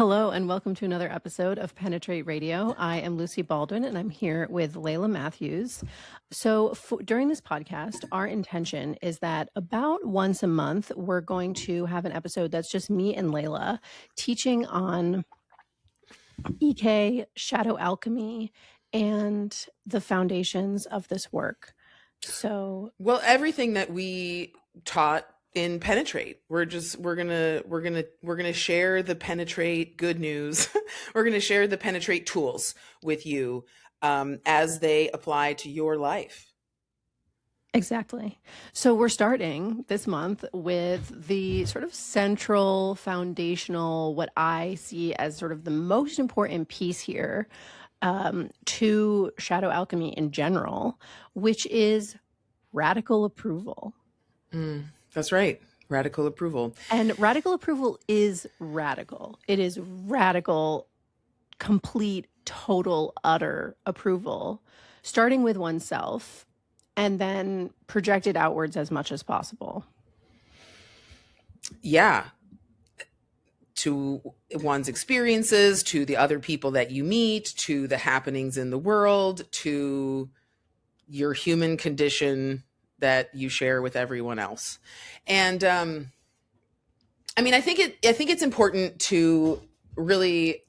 Hello, and welcome to another episode of Penetrate Radio. I am Lucy Baldwin, and I'm here with Laila Matthews. So, during this podcast, our intention is that about once a month, we're going to have an episode that's just me and Laila teaching on EK, Shadow Alchemy, and the foundations of this work. So, well, everything that we taught in Penetrate, we're gonna share the Penetrate good news. We're gonna share the Penetrate tools with you as they apply to your life. Exactly. So we're starting this month with the sort of central, foundational, what I see as sort of the most important piece here to Shadow Alchemy in general, which is radical approval. That's right. Radical approval. And radical approval is radical. It is radical, complete, total, utter approval, starting with oneself and then projected outwards as much as possible. Yeah. To one's experiences, to the other people that you meet, to the happenings in the world, to your human condition that you share with everyone else. And I mean, I think it's important to really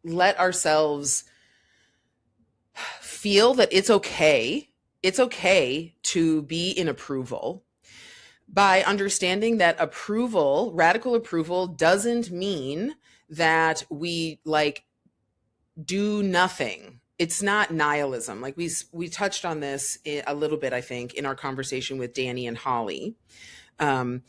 let ourselves feel that it's okay to be in approval, by understanding that approval, radical approval, doesn't mean that we do nothing. It's not nihilism. Like we touched on this a little bit, I think, in our conversation with Danny and Holly. And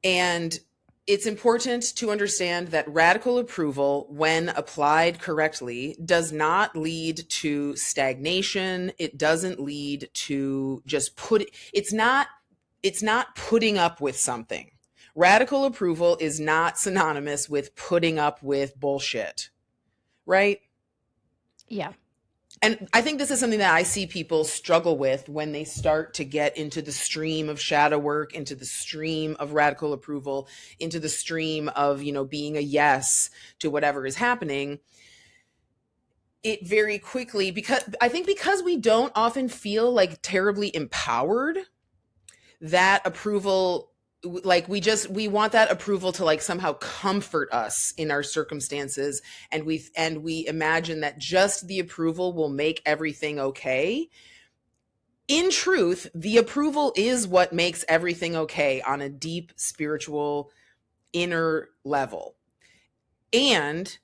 it's important to understand that radical approval, when applied correctly, does not lead to stagnation. It doesn't lead to just it's not putting up with something. Radical approval is not synonymous with putting up with bullshit, right? Yeah. And I think this is something that I see people struggle with when they start to get into the stream of shadow work, into the stream of radical approval, into the stream of, being a yes to whatever is happening. It very quickly, because we don't often feel terribly empowered, that approval, we want that approval to somehow comfort us in our circumstances, and we imagine that just the approval will make everything okay. In truth, the approval is what makes everything okay on a deep spiritual inner level. And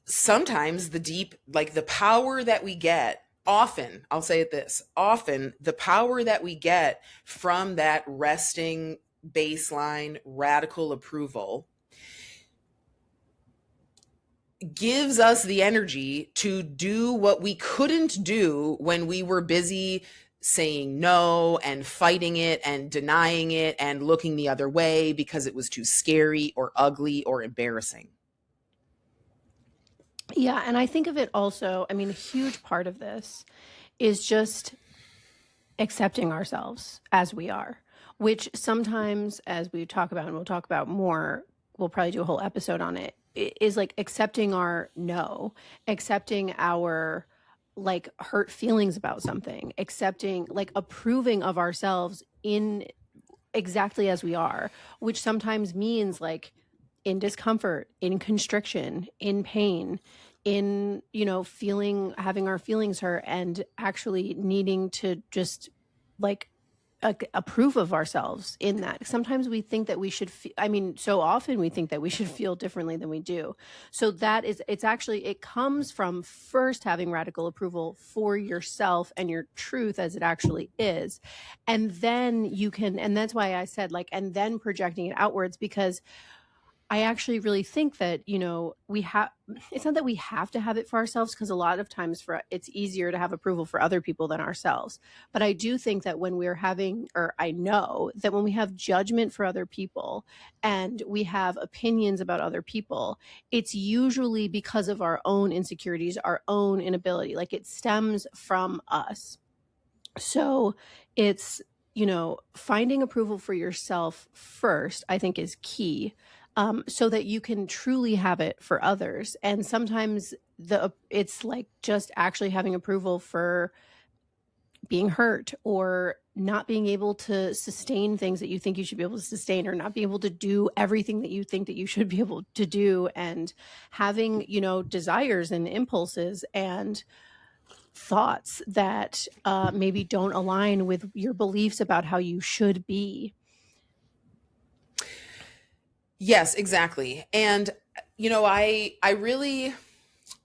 sometimes the power that we get, often, I'll say it this, often the power that we get from that resting baseline radical approval gives us the energy to do what we couldn't do when we were busy saying no and fighting it and denying it and looking the other way because it was too scary or ugly or embarrassing. Yeah, and I think of it also, a huge part of this is just accepting ourselves as we are, which sometimes, as we talk about, and we'll talk about more, we'll probably do a whole episode on it, is accepting our no, accepting our hurt feelings about something, accepting, approving of ourselves in exactly as we are, which sometimes means in discomfort, in constriction, in pain, in, having our feelings hurt and actually needing to just approve of ourselves in that. Sometimes we think that we should, so often we think that we should feel differently than we do. So it comes from first having radical approval for yourself and your truth as it actually is. And then and that's why I said and then projecting it outwards, because I actually really think that, it's not that we have to have it for ourselves, because a lot of times it's easier to have approval for other people than ourselves. But I do think that when I know that when we have judgment for other people and we have opinions about other people, it's usually because of our own insecurities, our own inability. It stems from us. So it's, finding approval for yourself first, I think, is key. so that you can truly have it for others. And sometimes it's like just actually having approval for being hurt or not being able to sustain things that you think you should be able to sustain, or not being able to do everything that you think that you should be able to do, and having, desires and impulses and thoughts that maybe don't align with your beliefs about how you should be. Yes, exactly. And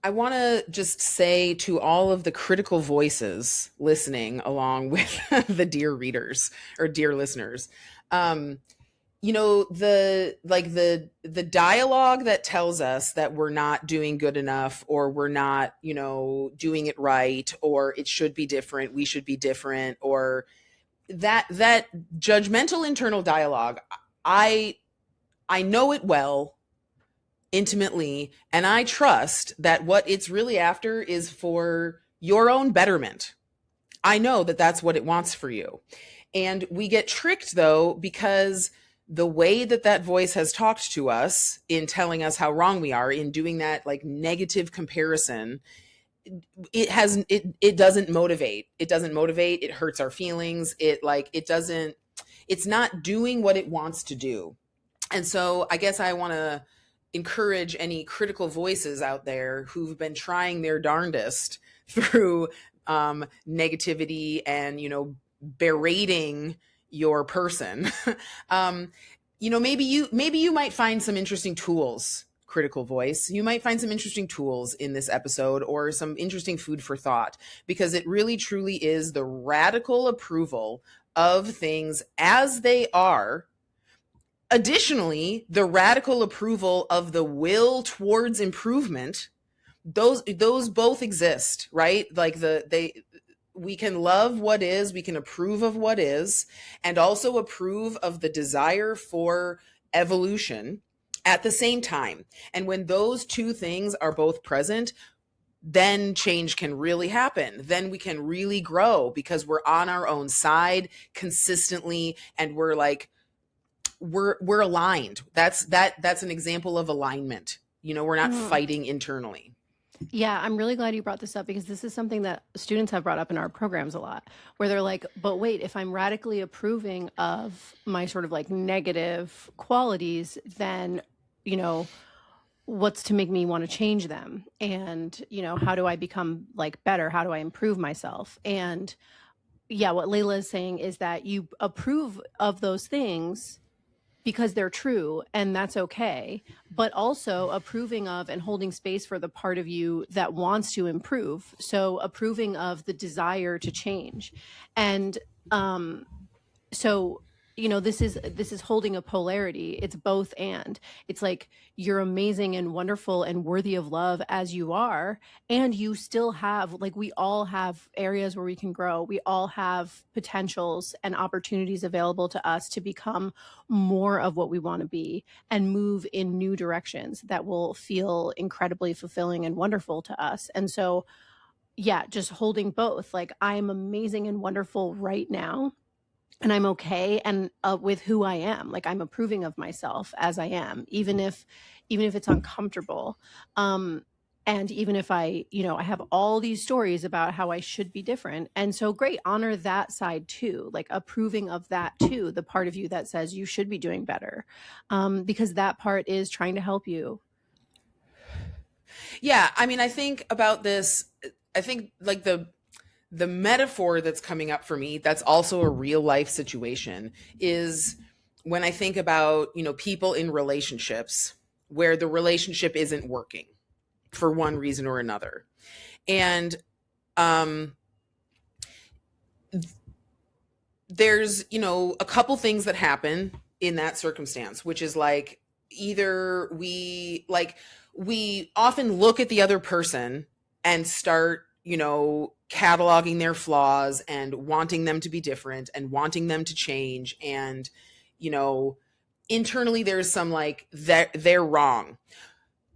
I want to just say to all of the critical voices listening along with the dear readers or dear listeners, the dialogue that tells us that we're not doing good enough, or we're not, doing it right, or it should be different, we should be different, or that judgmental internal dialogue, I know it well, intimately, and I trust that what it's really after is for your own betterment. I know that that's what it wants for you. And we get tricked, though, because the way that voice has talked to us in telling us how wrong we are, in doing that like negative comparison, it doesn't motivate. It hurts our feelings. It's not doing what it wants to do. And so I guess I want to encourage any critical voices out there who've been trying their darndest through negativity and, berating your person. Maybe you might find some interesting tools, critical voice. You might find some interesting tools in this episode, or some interesting food for thought, because it really truly is the radical approval of things as they are. Additionally, the radical approval of the will towards improvement, those both exist, right? Like we can love what is, we can approve of what is, and also approve of the desire for evolution at the same time. And when those two things are both present, then change can really happen. Then we can really grow, because we're on our own side consistently, and we're aligned. That's an example of alignment. We're not fighting internally. Yeah, I'm really glad you brought this up, because this is something that students have brought up in our programs a lot, where they're like, but wait, if I'm radically approving of my sort of like negative qualities, then, what's to make me want to change them? And, how do I become like better? How do I improve myself? And yeah, what Laila is saying is that you approve of those things because they're true, and that's okay, but also approving of and holding space for the part of you that wants to improve. So approving of the desire to change. And so this is holding a polarity. It's both. And it's like, you're amazing and wonderful and worthy of love as you are, and you still have, like, we all have areas where we can grow. We all have potentials and opportunities available to us to become more of what we want to be, and move in new directions that will feel incredibly fulfilling and wonderful to us. And so yeah, just holding both, like, I'm amazing and wonderful right now, and I'm okay and with who I am. Like, I'm approving of myself as I am, even if it's uncomfortable. And even if I have all these stories about how I should be different. And so great, honor that side too, like approving of that too, the part of you that says you should be doing better, because that part is trying to help you. Yeah, I mean, I think about this, I think like the metaphor that's coming up for me, that's also a real life situation, is when I think about, people in relationships where the relationship isn't working for one reason or another. And there's, a couple things that happen in that circumstance, which is like, either we often look at the other person and start, cataloging their flaws and wanting them to be different and wanting them to change. And, internally there's some like, they're wrong.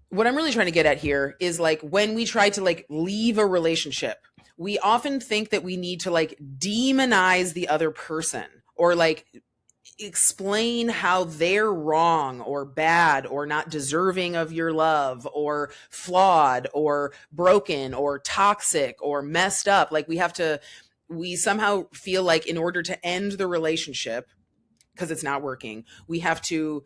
What I'm really trying to get at here is like, when we try to like leave a relationship, we often think that we need to like demonize the other person, or like explain how they're wrong or bad or not deserving of your love or flawed or broken or toxic or messed up. Like we somehow feel like in order to end the relationship, because it's not working, we have to,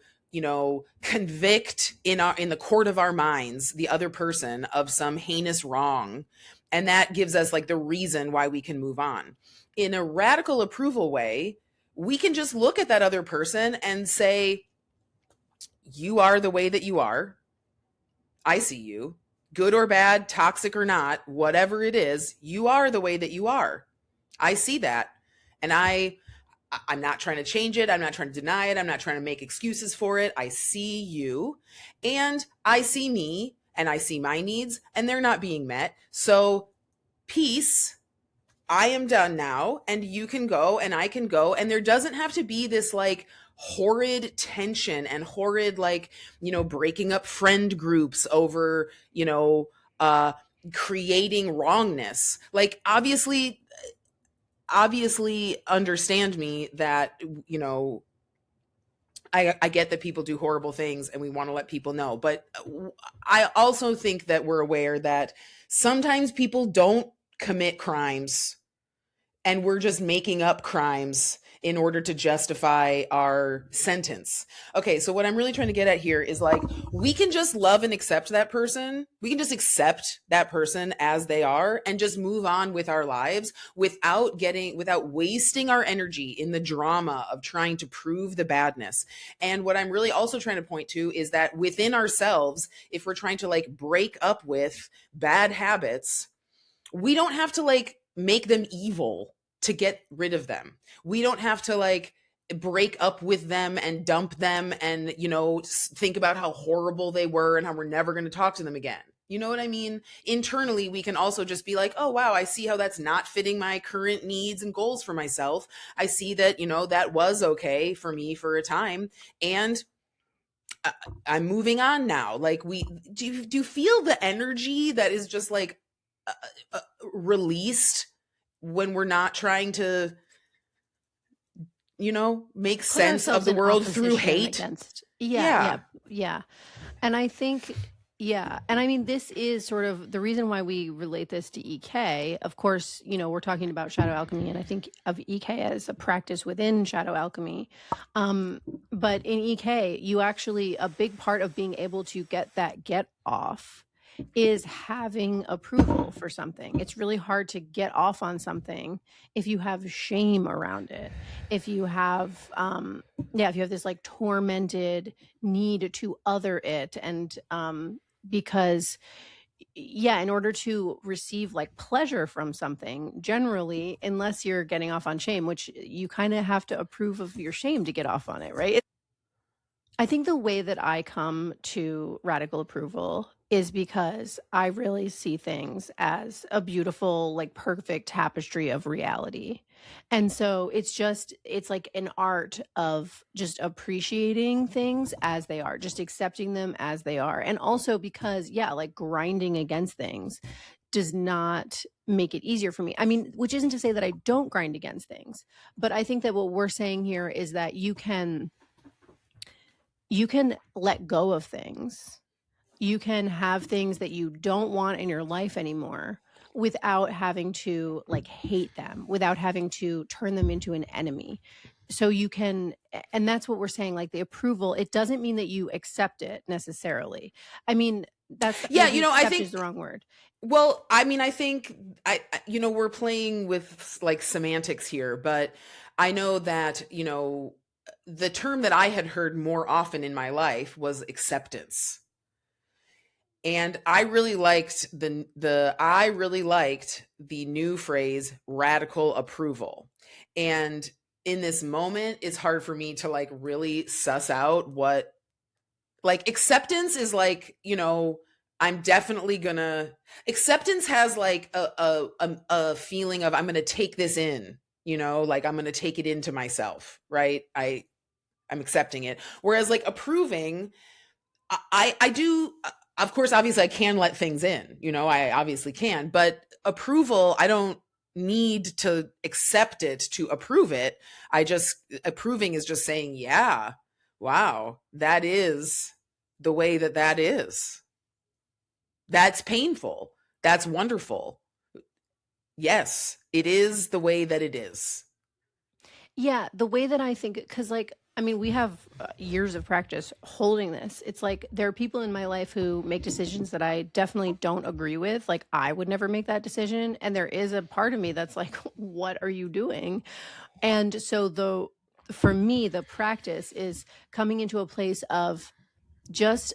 convict in the court of our minds the other person of some heinous wrong, and that gives us like the reason why we can move on. In a radical approval way, we can just look at that other person and say, you are the way that you are. I see you. Good or bad, toxic or not, whatever it is, you are the way that you are. I see that. And I'm not trying to change it. I'm not trying to deny it. I'm not trying to make excuses for it. I see you and I see me and I see my needs and they're not being met. So peace. I am done now and you can go and I can go. And there doesn't have to be this like horrid tension and horrid, like, breaking up friend groups over, creating wrongness. Like, obviously understand me that, I get that people do horrible things and we want to let people know. But I also think that we're aware that sometimes people don't commit crimes and we're just making up crimes in order to justify our sentence. Okay, so what I'm really trying to get at here is like, we can just love and accept that person. We can just accept that person as they are and just move on with our lives without wasting our energy in the drama of trying to prove the badness. And what I'm really also trying to point to is that within ourselves, if we're trying to like break up with bad habits, we don't have to like make them evil to get rid of them. We don't have to like break up with them and dump them and, think about how horrible they were and how we're never going to talk to them again. You know what I mean? Internally, we can also just be like, oh, wow, I see how that's not fitting my current needs and goals for myself. I see that, that was okay for me for a time. And I'm moving on now. Like, do you feel the energy that is just like released when we're not trying to, make sense of the world through hate? Yeah. And I think, and I mean, this is sort of the reason why we relate this to EK. Of course, we're talking about Shadow Alchemy, and I think of EK as a practice within Shadow Alchemy. But in EK, you actually, a big part of being able to get off is having approval for something. It's really hard to get off on something if you have shame around it. If you have, if you have this like tormented need to other it, and because in order to receive like pleasure from something, generally, unless you're getting off on shame, which you kind of have to approve of your shame to get off on it, right? I think the way that I come to radical approval is because I really see things as a beautiful, like perfect tapestry of reality. And so it's like an art of just appreciating things as they are, just accepting them as they are. And also because, like grinding against things does not make it easier for me. I mean, which isn't to say that I don't grind against things, but I think that what we're saying here is that you can let go of things. You can have things that you don't want in your life anymore without having to like hate them, without having to turn them into an enemy. So you can, and that's what we're saying, like the approval, it doesn't mean that you accept it necessarily. I mean, that's, I think is the wrong word. Well, I mean, I think we're playing with like semantics here, but I know that, the term that I had heard more often in my life was acceptance. And I really liked the new phrase radical approval. And in this moment, it's hard for me to like really suss out what like acceptance is like, I'm definitely gonna acceptance has like a feeling of I'm gonna take this in, like I'm gonna take it into myself, right? I'm accepting it. Whereas like approving, I do, of course, obviously I can let things in, I obviously can, but approval, I don't need to accept it to approve it. Approving is just saying, yeah, wow, that is the way that is. That's painful. That's wonderful. Yes, it is the way that it is. Yeah, the way that I think, because like, I mean, we have years of practice holding this. It's like there are people in my life who make decisions that I definitely don't agree with. Like, I would never make that decision. And there is a part of me that's like, what are you doing? And so, for me, the practice is coming into a place of just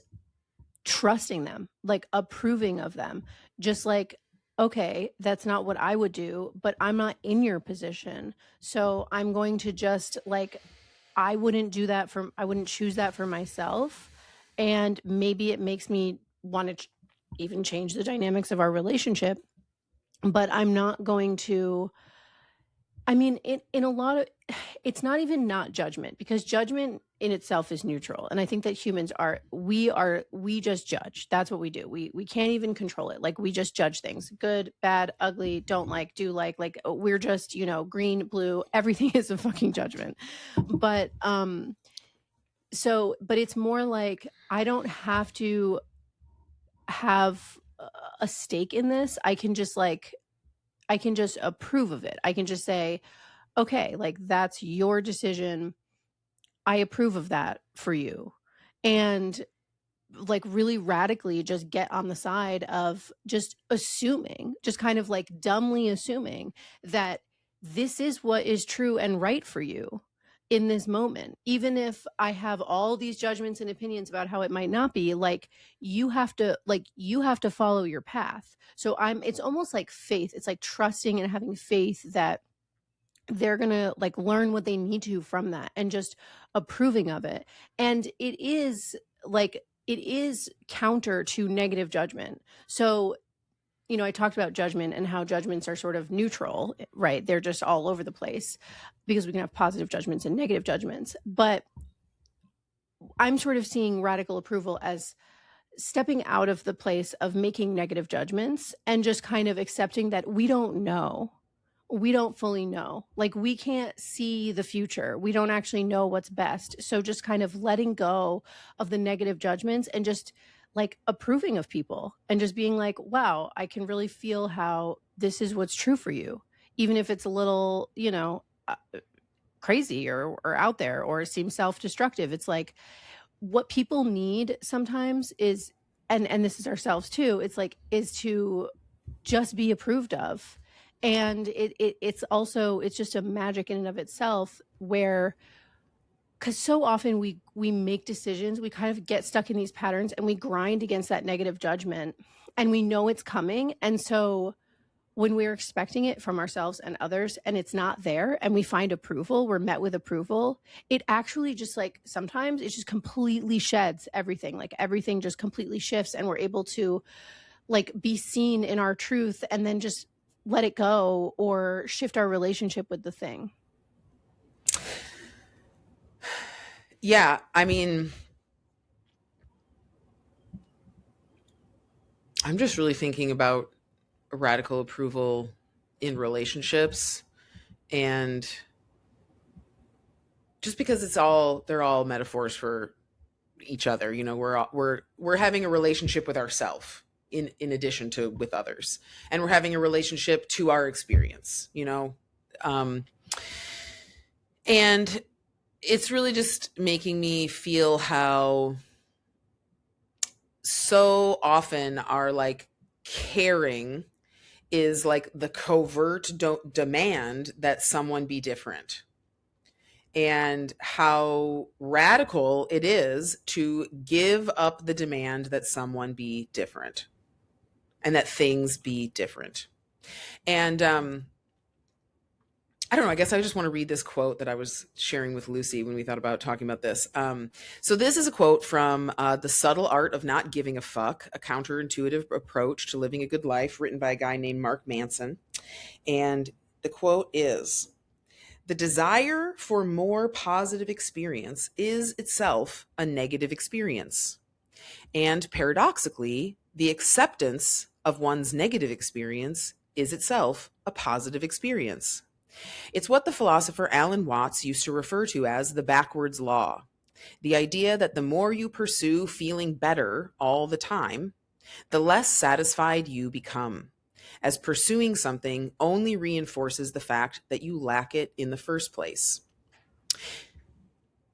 trusting them, like approving of them, just like, okay, that's not what I would do, but I'm not in your position. So I'm going to just like, I wouldn't choose that for myself. And maybe it makes me want to even change the dynamics of our relationship, but I'm not going to. I mean, in a lot of, it's not even not judgment, because judgment in itself is neutral. And I think that humans we just judge. That's what we do. We can't even control it. Like, we just judge things: good, bad, ugly, don't like, do like we're just, green, blue, everything is a fucking judgment. But, but it's more like, I don't have to have a stake in this. I can just approve of it. I can just say, okay, like, that's your decision. I approve of that for you. And like, really radically just get on the side of just assuming, just kind of like dumbly assuming that this is what is true and right for you in this moment. Even if I have all these judgments and opinions about how it might not be, like, you have to follow your path. So it's almost like faith. It's like trusting and having faith that they're going to like learn what they need to from that, and just approving of it. And it is counter to negative judgment. So, I talked about judgment and how judgments are sort of neutral, right? They're just all over the place, because we can have positive judgments and negative judgments. But I'm sort of seeing radical approval as stepping out of the place of making negative judgments and just kind of accepting that we don't know. We don't fully know. Like, we can't see the future. We don't actually know what's best. So just kind of letting go of the negative judgments and just like approving of people, and just being like, wow, I can really feel how this is what's true for you, even if it's a little, crazy or out there, or seems self-destructive. It's like, what people need sometimes is, and this is ourselves too, it's like, is to just be approved of. And it's also, it's just a magic in and of itself, where, because so often we make decisions, we kind of get stuck in these patterns, and we grind against that negative judgment, and we know it's coming. And so when we're expecting it from ourselves and others, and it's not there, and we find approval, we're met with approval, it actually just, like, sometimes it just completely sheds everything. Like, everything just completely shifts, and we're able to like be seen in our truth, and then just let it go, or shift our relationship with the thing. Yeah, I mean, I'm just really thinking about radical approval in relationships, and just because they're all metaphors for each other. We're having a relationship with ourselves in addition to with others, and we're having a relationship to our experience. And it's really just making me feel how so often our like caring is like the covert demand that someone be different, and how radical it is to give up the demand that someone be different and that things be different. And I don't know, I guess I just want to read this quote that I was sharing with Lucy when we thought about talking about this. So this is a quote from The Subtle Art of Not Giving a Fuck, a Counterintuitive Approach to Living a Good Life, written by a guy named Mark Manson. And the quote is, "The desire for more positive experience is itself a negative experience. And paradoxically, the acceptance of one's negative experience is itself a positive experience. It's what the philosopher Alan Watts used to refer to as the backwards law. The idea that the more you pursue feeling better all the time, the less satisfied you become, as pursuing something only reinforces the fact that you lack it in the first place.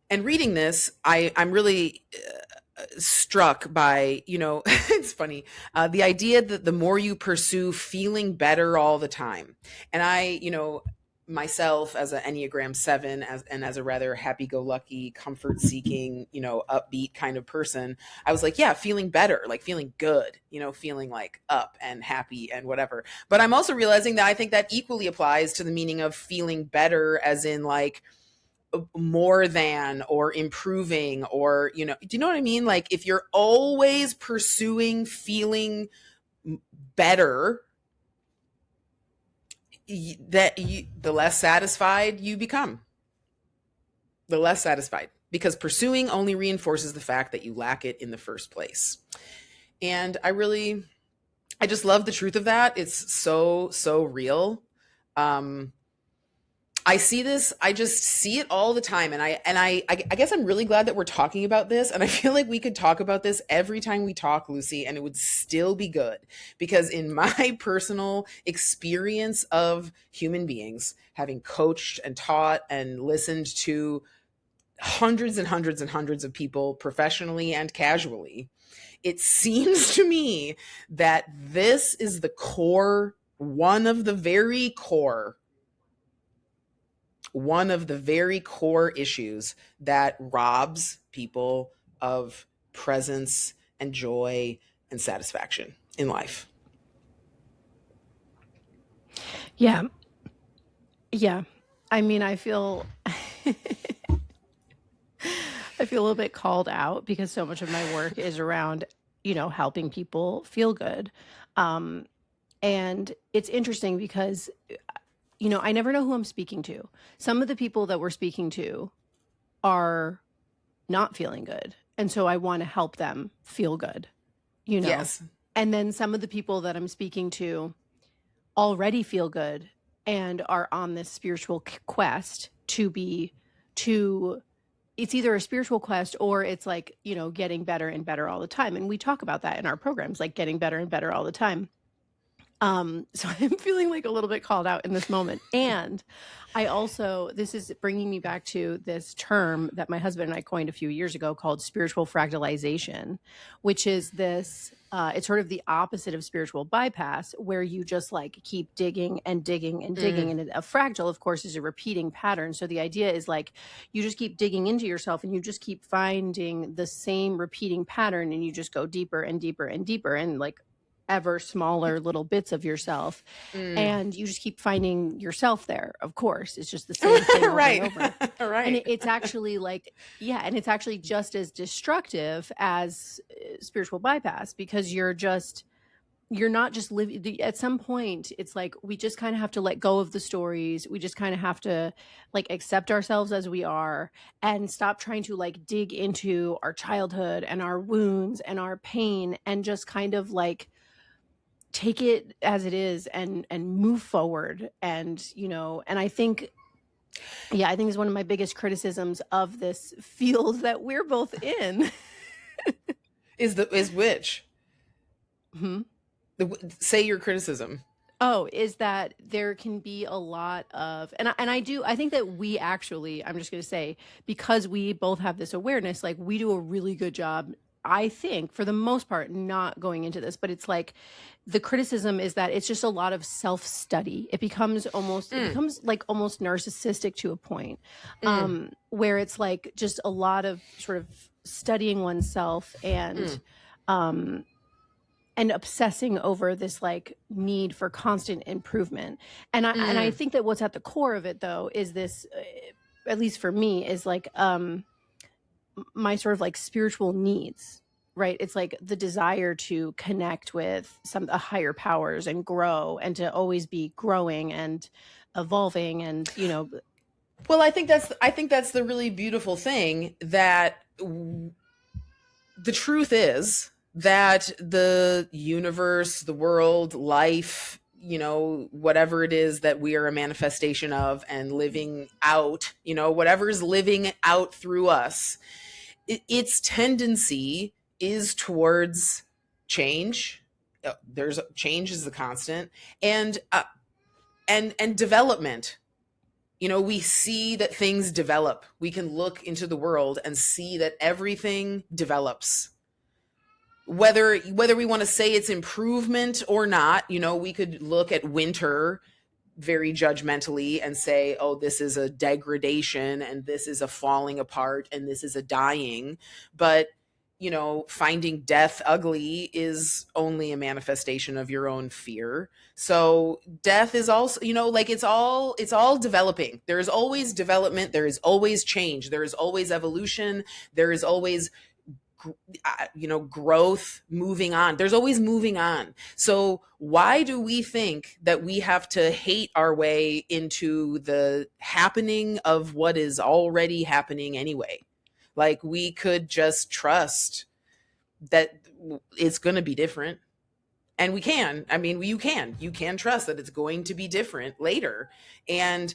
And reading this, I'm really struck by, it's funny, the idea that the more you pursue feeling better all the time. And myself as an Enneagram 7 as a rather happy-go-lucky, comfort-seeking, upbeat kind of person, I was like, yeah, feeling better, like feeling good, feeling like up and happy and whatever. But I'm also realizing that I think that equally applies to the meaning of feeling better, as in like more than or improving, or do you know what I mean? Like if you're always pursuing feeling better, the less satisfied you become. The less satisfied, because pursuing only reinforces the fact that you lack it in the first place. And I just love the truth of that. It's so real. I see this, I just see it all the time. And I guess I'm really glad that we're talking about this. And I feel like we could talk about this every time we talk, Lucy, and it would still be good. Because in my personal experience of human beings, having coached and taught and listened to hundreds and hundreds and hundreds of people professionally and casually, it seems to me that this is the core, one of the very core issues that robs people of presence and joy and satisfaction in life. Yeah. I mean, I feel I feel a little bit called out because so much of my work is around, helping people feel good. And it's interesting because, I never know who I'm speaking to. Some of the people that we're speaking to are not feeling good. And so I want to help them feel good, Yes. And then some of the people that I'm speaking to already feel good and are on this spiritual quest it's either a spiritual quest or it's like, getting better and better all the time. And we talk about that in our programs, like getting better and better all the time. So I'm feeling like a little bit called out in this moment. And this is bringing me back to this term that my husband and I coined a few years ago called spiritual fractalization, which is this, it's sort of the opposite of spiritual bypass, where you just like keep digging and digging and digging. And a fractal, of course, is a repeating pattern. So the idea is like, you just keep digging into yourself and you just keep finding the same repeating pattern, and you just go deeper and deeper and deeper, and like ever smaller little bits of yourself, and you just keep finding yourself there. Of course, it's just the same thing over right. and over. Right. And it's actually like, and it's actually just as destructive as spiritual bypass, because you're not just living. At some point, it's like we just kind of have to let go of the stories. We just kind of have to like accept ourselves as we are and stop trying to like dig into our childhood and our wounds and our pain, and just kind of like take it as it is and move forward. And and I think it's one of my biggest criticisms of this field that we're both in. is which say your criticism. Is that there can be a lot of, and I think that we actually, I'm just going to say, because we both have this awareness, like we do a really good job, I think, for the most part, not going into this. But it's like the criticism is that it's just a lot of self-study. It becomes like almost narcissistic to a point, where it's like just a lot of sort of studying oneself and obsessing over this like need for constant improvement. And I think that what's at the core of it, though, is this, at least for me, is like my sort of like spiritual needs, right? It's like the desire to connect with the higher powers and grow, and to always be growing and evolving. And well, I think that's the really beautiful thing, that the truth is that the universe, the world, life, whatever it is that we are a manifestation of and living out, whatever's living out through us, its tendency is towards change. There's change is the constant, and development. We see that things develop. We can look into the world and see that everything develops. Whether we want to say it's improvement or not, we could look at winter very judgmentally and say, oh, this is a degradation and this is a falling apart and this is a dying. But finding death ugly is only a manifestation of your own fear. So death is also, it's all developing. There is always development. There is always change. There is always evolution. There is always growth, moving on. There's always moving on. So why do we think that we have to hate our way into the happening of what is already happening anyway? Like, we could just trust that it's going to be different. And we can. I mean, you can trust that it's going to be different later. And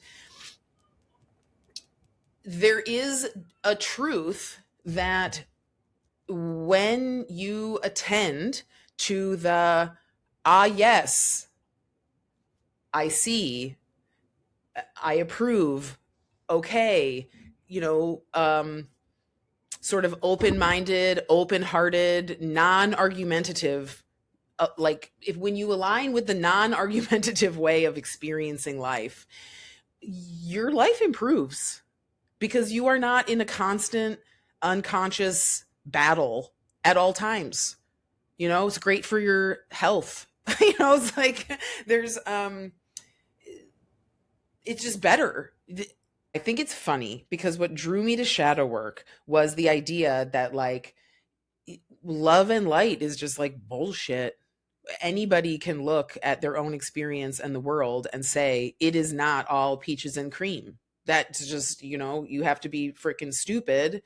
there is a truth that when you attend to the, yes, I see, I approve, okay, sort of open-minded, open-hearted, non-argumentative, when you align with the non-argumentative way of experiencing life, your life improves because you are not in a constant unconscious battle at all times. It's great for your health. It's like there's it's just better. I think it's funny because what drew me to shadow work was the idea that love and light is just bullshit. Anybody can look at their own experience and the world and say it is not all peaches and cream. That's just, you have to be freaking stupid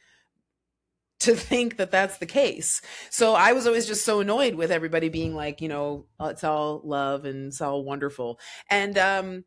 to think that that's the case. So I was always just so annoyed with everybody being like, it's all love and it's all wonderful. And then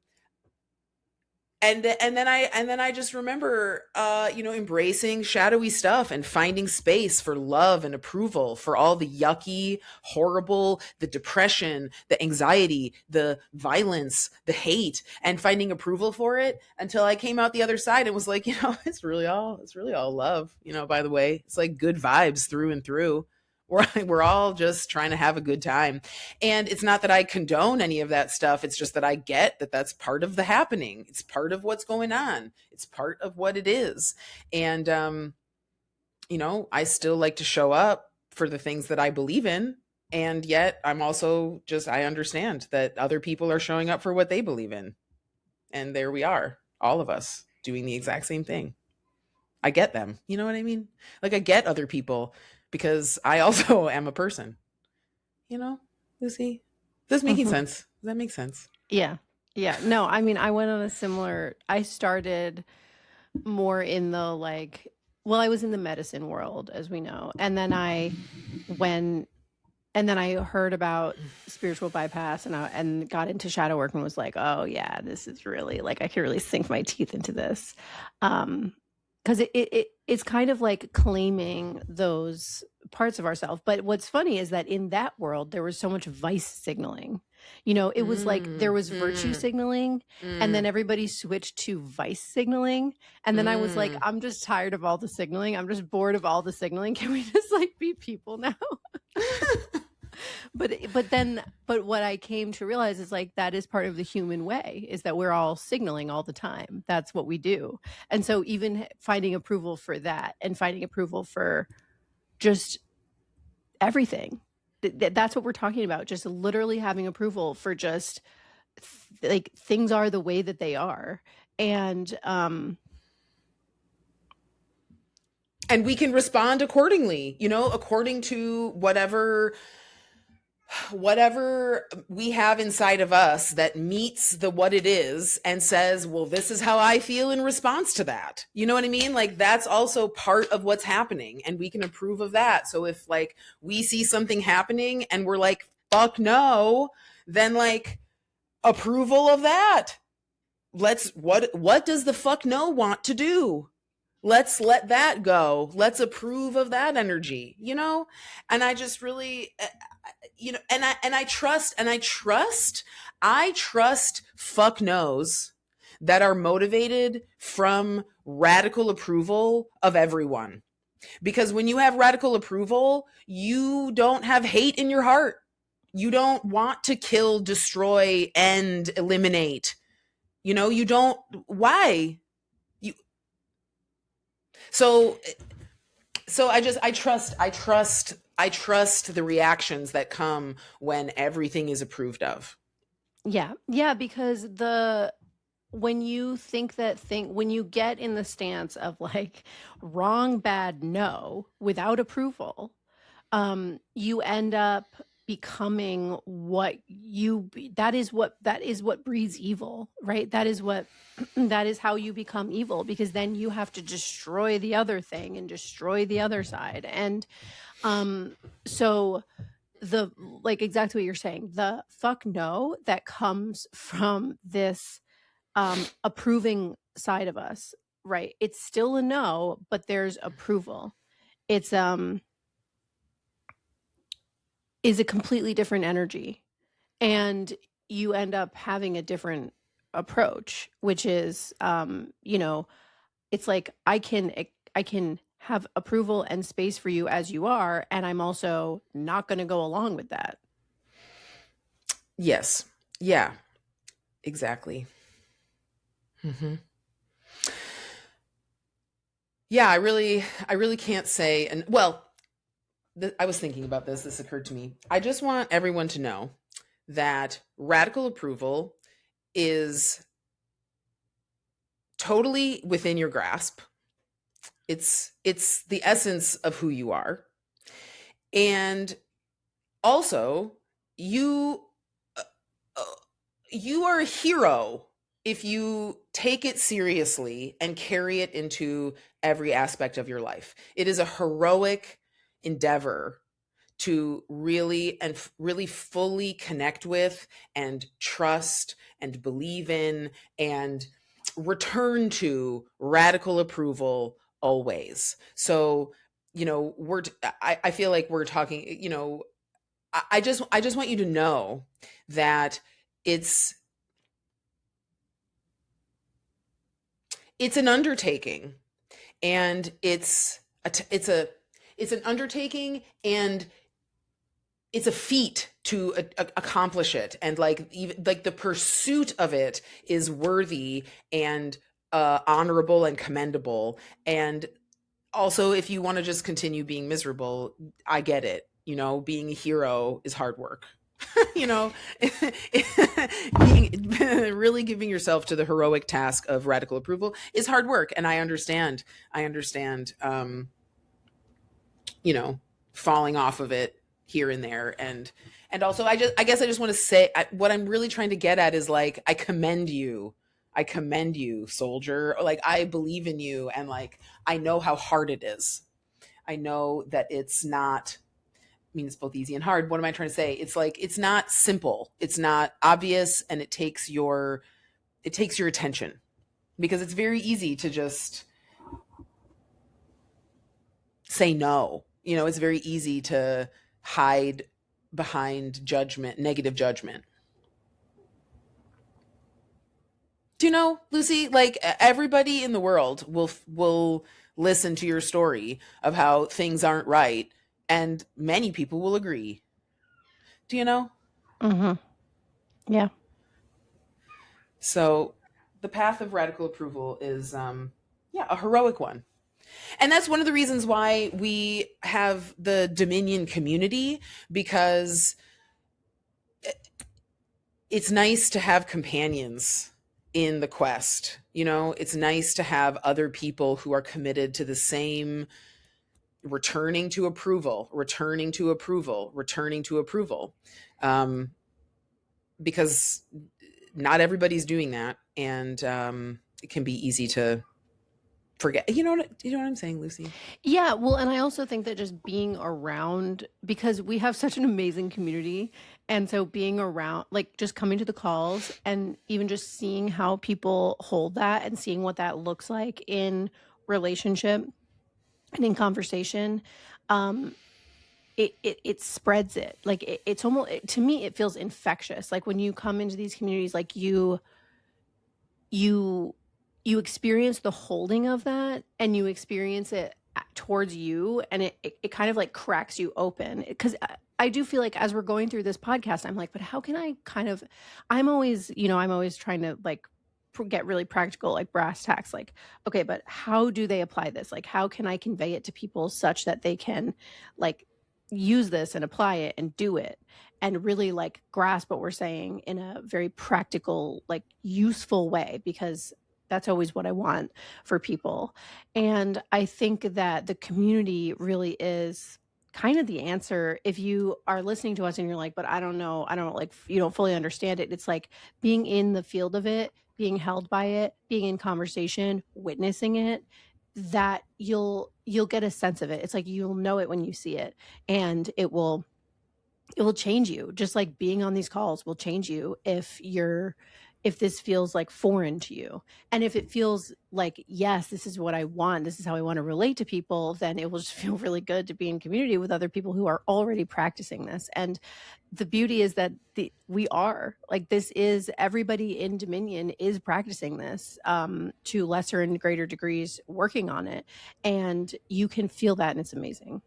I just remember, embracing shadowy stuff and finding space for love and approval for all the yucky, horrible, the depression, the anxiety, the violence, the hate, and finding approval for it until I came out the other side and was like, it's really all love. By the way, it's like good vibes through and through. We're all just trying to have a good time. And it's not that I condone any of that stuff. It's just that I get that that's part of the happening. It's part of what's going on. It's part of what it is. And, I still like to show up for the things that I believe in. And yet I'm also I understand that other people are showing up for what they believe in. And there we are, all of us doing the exact same thing. I get them. You know what I mean? I get other people because I also am a person. Lucy, this making sense? Does that make sense? Yeah. No, I mean, I went on I started more in the I was in the medicine world, as we know. And then I heard about spiritual bypass and got into shadow work and was like, oh yeah, this is really I could really sink my teeth into this. Because it's kind of like claiming those parts of ourselves. But what's funny is that in that world, there was so much vice signaling. It was there was virtue signaling, and then everybody switched to vice signaling. And then I was like, I'm just tired of all the signaling. I'm just bored of all the signaling. Can we just be people now? But what I came to realize is that is part of the human way, is that we're all signaling all the time. That's what we do. And so even finding approval for that and finding approval for just everything, that's what we're talking about. Just literally having approval for just things are the way that they are. And we can respond accordingly, according to whatever we have inside of us that meets the what it is and says, well, this is how I feel in response to that. You know what I mean? That's also part of what's happening, and we can approve of that. So if we see something happening and we're like, fuck no, then approval of that. What does the fuck no want to do? Let's let that go. Let's approve of that energy, you know? And I just really, you know, and I trust fuck knows that are motivated from radical approval of everyone. Because when you have radical approval, you don't have hate in your heart. You don't want to kill, destroy, end, eliminate. You know, you don't, why? You, so I trust the reactions that come when everything is approved of. Yeah, because when you when you get in the stance of like wrong, bad, no, without approval, you end up becoming that is what breeds evil, right? That is what that is how you become evil, because then you have to destroy the other thing and destroy the other side. And so the like exactly what you're saying, the fuck no that comes from this approving side of us, right? It's still a no, but there's approval. It's is a completely different energy, and you end up having a different approach, which is you know, it's like I can have approval and space for you as you are, and I'm also not going to go along with that. Yes. Yeah, exactly. Yeah, I really can't say. And well, I was thinking about this. This occurred to me. I just want everyone to know that radical approval is totally within your grasp. It's the essence of who you are. And also, you you are a hero if you take it seriously and carry it into every aspect of your life. It is a heroic endeavor to really fully connect with and trust and believe in and return to radical approval always. So, you know, I feel like we're talking, you know, I just want you to know that it's it's an undertaking, and it's an undertaking, and it's a feat to accomplish it, and like even like the pursuit of it is worthy and honorable and commendable. And also, if you want to just continue being miserable, I get it. You know, being a hero is hard work. You know, being really giving yourself to the heroic task of radical approval is hard work, and I understand you know, falling off of it here and there. And also, I guess I just want to say, what I'm really trying to get at is like, I commend you, soldier. Like, I believe in you, and like, I know how hard it is. I know that it's not, I mean, it's both easy and hard. What am I trying to say? It's like, it's not simple, it's not obvious, and it takes your attention, because it's very easy to just say no. You know, it's very easy to hide behind judgment, negative judgment. Do you know, Lucy, like everybody in the world will listen to your story of how things aren't right, and many people will agree. Do you know? Mm-hmm. Yeah. So the path of radical approval is yeah, a heroic one. And that's one of the reasons why we have the Dominion community, because it's nice to have companions in the quest. You know, it's nice to have other people who are committed to the same returning to approval, returning to approval, returning to approval. Because not everybody's doing that. And it can be easy to forget. You know what I'm saying, Lucy? Yeah, well, and I also think that just being around, because we have such an amazing community, and so being around, like just coming to the calls and even just seeing how people hold that and seeing what that looks like in relationship and in conversation, um, it spreads it. Like it's almost, to me, it feels infectious. Like when you come into these communities, like you you experience the holding of that, and you experience it towards you, and it kind of like cracks you open, because I do feel like as we're going through this podcast, I'm like, but how can I kind of, I'm always trying to like get really practical, like brass tacks, like, okay, but how do they apply this? Like, how can I convey it to people such that they can like use this and apply it and do it and really like grasp what we're saying in a very practical, like useful way, because that's always what I want for people. And I think that the community really is kind of the answer. If you are listening to us and you're like, but I don't know, I don't like, you don't fully understand it. It's like being in the field of it, being held by it, being in conversation, witnessing it, that you'll get a sense of it. It's like you'll know it when you see it, and it will change you. Just like being on these calls will change you if this feels like foreign to you. And if it feels like, yes, this is what I want, this is how I want to relate to people, then it will just feel really good to be in community with other people who are already practicing this. And the beauty is that we are like, this is, everybody in Dominion is practicing this, to lesser and greater degrees, working on it. And you can feel that, and it's amazing.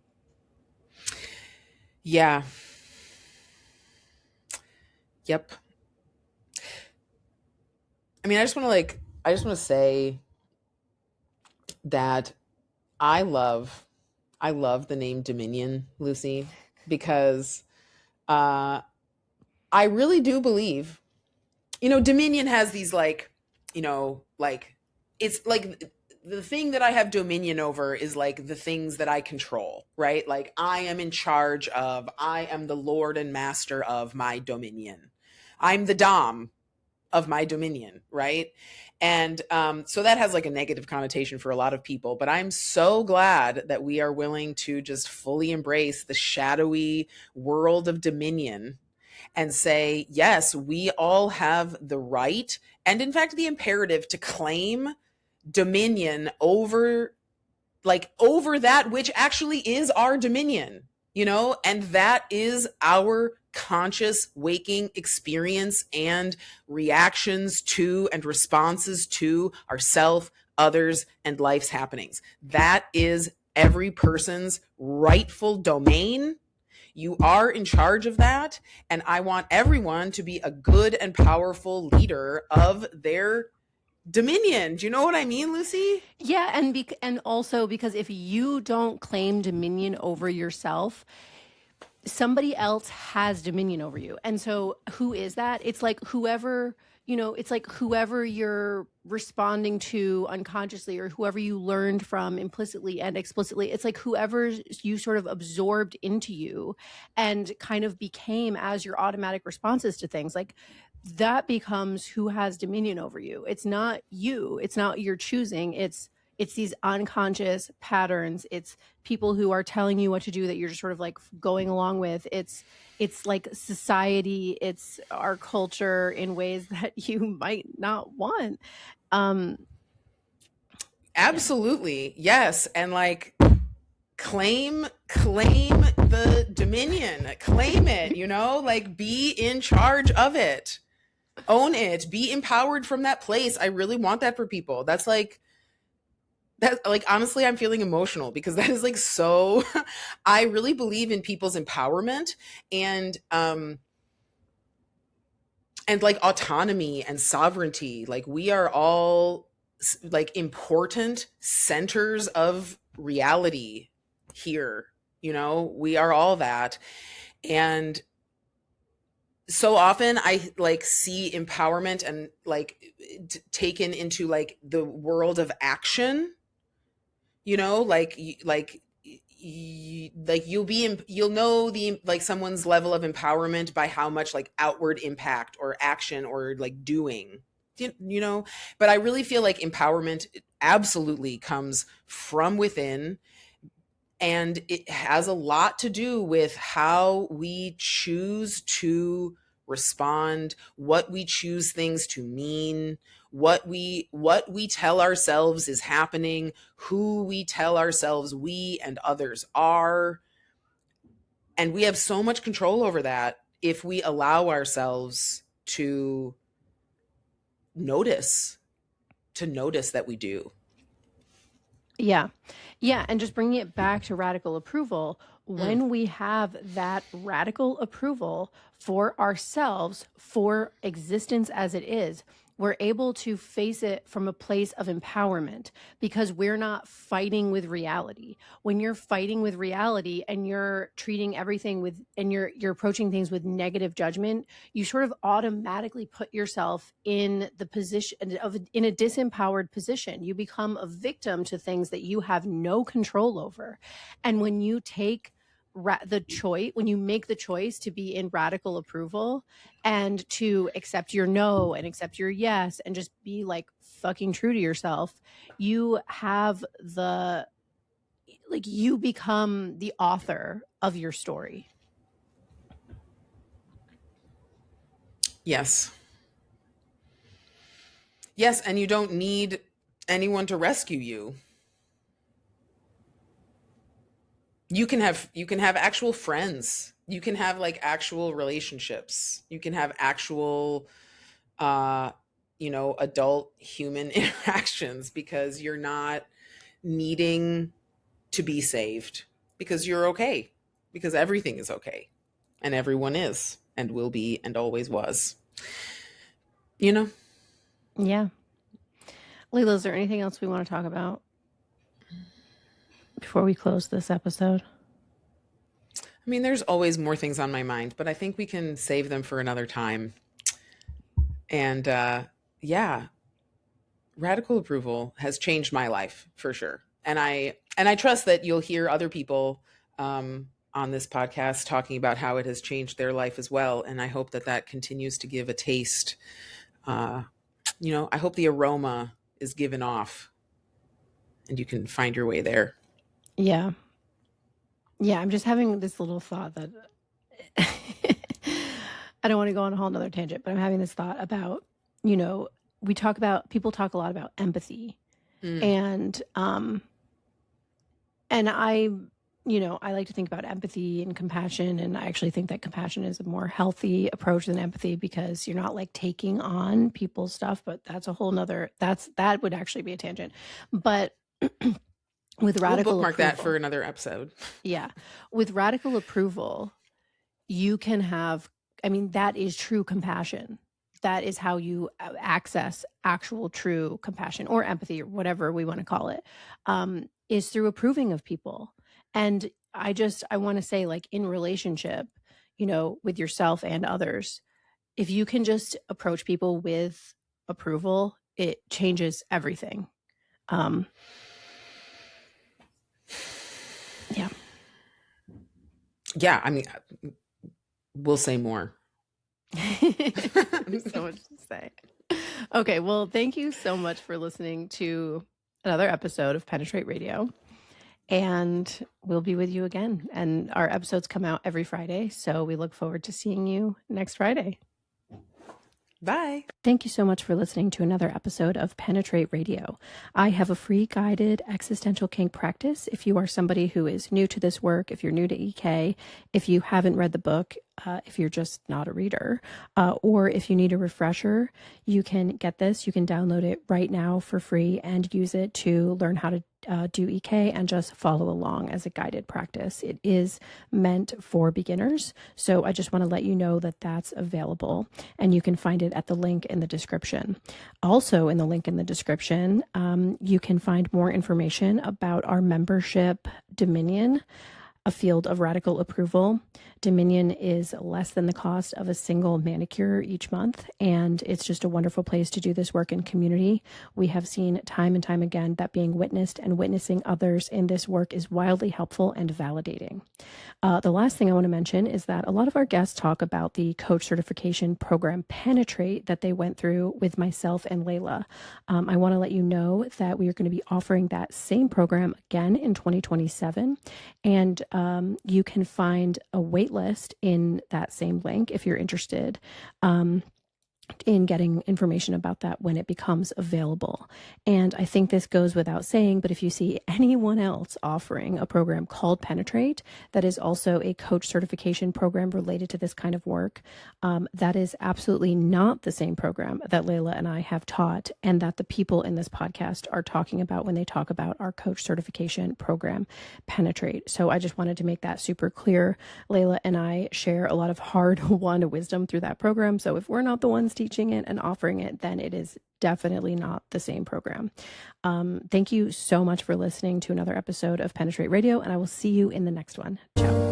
Yeah. Yep. I mean, I just want to say that I love the name Dominion, Lucy, because I really do believe, Dominion has these like, like it's like the thing that I have dominion over is like the things that I control, right? Like I am in charge of, I am the Lord and master of my dominion. I'm the Dom of my dominion, right? And so that has like a negative connotation for a lot of people, but I'm so glad that we are willing to just fully embrace the shadowy world of dominion and say, yes, we all have the right and in fact the imperative to claim dominion over that which actually is our dominion, and that is our conscious waking experience and reactions to and responses to ourself, others, and life's happenings. That is every person's rightful domain. You are in charge of that, and I want everyone to be a good and powerful leader of their dominion. Do you know what I mean, Lucy? Yeah, and also because if you don't claim dominion over yourself, somebody else has dominion over you. And so who is that? It's like whoever, it's like whoever you're responding to unconsciously, or whoever you learned from implicitly and explicitly. It's like whoever you sort of absorbed into you and kind of became as your automatic responses to things. Like that becomes who has dominion over you. It's not you. It's not your choosing. It's these unconscious patterns. It's people who are telling you what to do that you're just sort of like going along with. It's like society. It's our culture in ways that you might not want. Absolutely. Yeah. Yes. And like claim the dominion, claim it, like be in charge of it, own it, be empowered from that place. I really want that for people. That's like, that, like, honestly, I'm feeling emotional because that is like so I really believe in people's empowerment and like autonomy and sovereignty. Like we are all like important centers of reality here. We are all that. And so often I like see empowerment and like taken into like the world of action, like you'll know the like someone's level of empowerment by how much like outward impact or action or like doing, but I really feel like empowerment absolutely comes from within. And it has a lot to do with how we choose to respond, what we choose things to mean, what we tell ourselves is happening, who we tell ourselves we and others are. And we have so much control over that if we allow ourselves to notice that we do. Yeah. Yeah. And just bringing it back to radical approval, when we have that radical approval for ourselves, for existence as it is, we're able to face it from a place of empowerment because we're not fighting with reality. When you're fighting with reality and you're treating everything with, and you're approaching things with negative judgment, you sort of automatically put yourself in the position of, in a disempowered position. You become a victim to things that you have no control over. And when you take when you make the choice to be in radical approval and to accept your no and accept your yes and just be like fucking true to yourself, you have you become the author of your story. Yes. Yes, and you don't need anyone to rescue you. You can have actual friends. You can have like actual relationships. You can have actual adult human interactions because you're not needing to be saved, because you're okay, because everything is okay, and everyone is and will be and always was. Yeah. Laila, is there anything else we want to talk about before we close this episode? I mean, there's always more things on my mind, but I think we can save them for another time. And yeah, radical approval has changed my life for sure. And I trust that you'll hear other people on this podcast talking about how it has changed their life as well. And I hope that continues to give a taste. I hope the aroma is given off and you can find your way there. Yeah. Yeah, I'm just having this little thought that I don't want to go on a whole nother tangent, but I'm having this thought about, people talk a lot about empathy. And I like to think about empathy and compassion. And I actually think that compassion is a more healthy approach than empathy because you're not like taking on people's stuff, but that's a whole nother, that would actually be a tangent. But with radical we'll bookmark approval, that for another episode. Yeah. With radical approval, you can have, that is true compassion. That is how you access actual true compassion or empathy or whatever we want to call it, is through approving of people. And I want to say, like, in relationship, with yourself and others, if you can just approach people with approval, it changes everything. Yeah. Yeah. I mean, we'll say more. There's so much to say. Okay. Well, thank you so much for listening to another episode of Penetrate Radio. And we'll be with you again. And our episodes come out every Friday. So we look forward to seeing you next Friday. Bye. Thank you so much for listening to another episode of Penetrate Radio. I have a free guided existential kink practice. If you are somebody who is new to this work, if you're new to EK, if you haven't read the book, if you're just not a reader, or if you need a refresher, you can get this. You can download it right now for free and use it to learn how to do EK and just follow along as a guided practice. It is meant for beginners. So I just want to let you know that that's available, and you can find it at the link in the description. Also in the link in the description, you can find more information about our membership Dominion. a field of radical approval. Dominion is less than the cost of a single manicure each month, and it's just a wonderful place to do this work in community. We have seen time and time again that being witnessed and witnessing others in this work is wildly helpful and validating. The last thing I want to mention is that a lot of our guests talk about the coach certification program Penetrate that they went through with myself and Laila. I want to let you know that we are going to be offering that same program again in 2027, and you can find a wait list in that same link if you're interested in getting information about that when it becomes available. And I think this goes without saying, but if you see anyone else offering a program called Penetrate that is also a coach certification program related to this kind of work, that is absolutely not the same program that Laila and I have taught and that the people in this podcast are talking about when they talk about our coach certification program, Penetrate. So I just wanted to make that super clear. Laila and I share a lot of hard-won wisdom through that program. So if we're not the ones teaching it and offering it, then it is definitely not the same program. Thank you so much for listening to another episode of Penetrate Radio, and I will see you in the next one. Ciao.